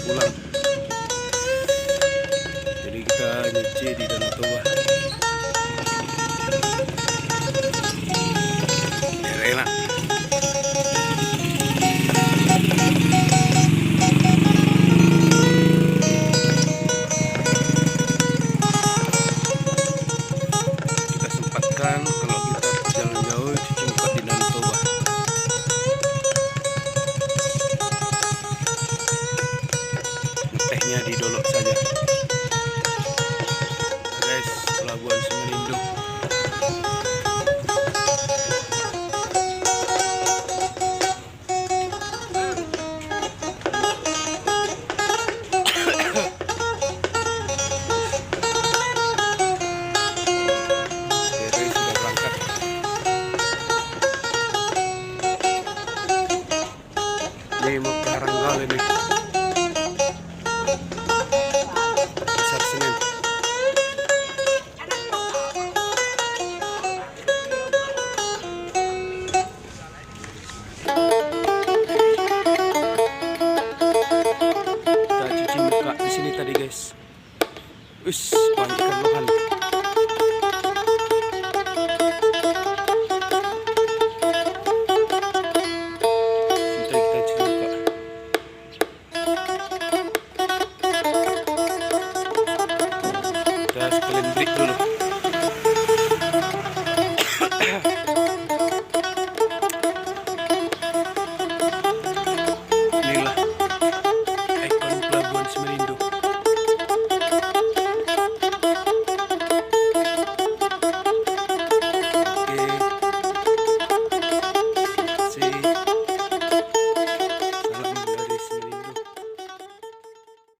pulang. Jadi kita nyuci di Danau Toba. Biar enak. Kita sempatkan kalau kita jalan jauh cuci muka di Danau Toba. Tehnya di Dolok saja. Guys, Pelabuhan Semenindu. Ferry sudah berangkat. Ini mau ke Aranggal ini. Pasar Senen. Kita cuci muka di sini tadi, guys. Wis, banyak ikan lokal. Sudah kita cuci muka. Kita sekalian break dulu.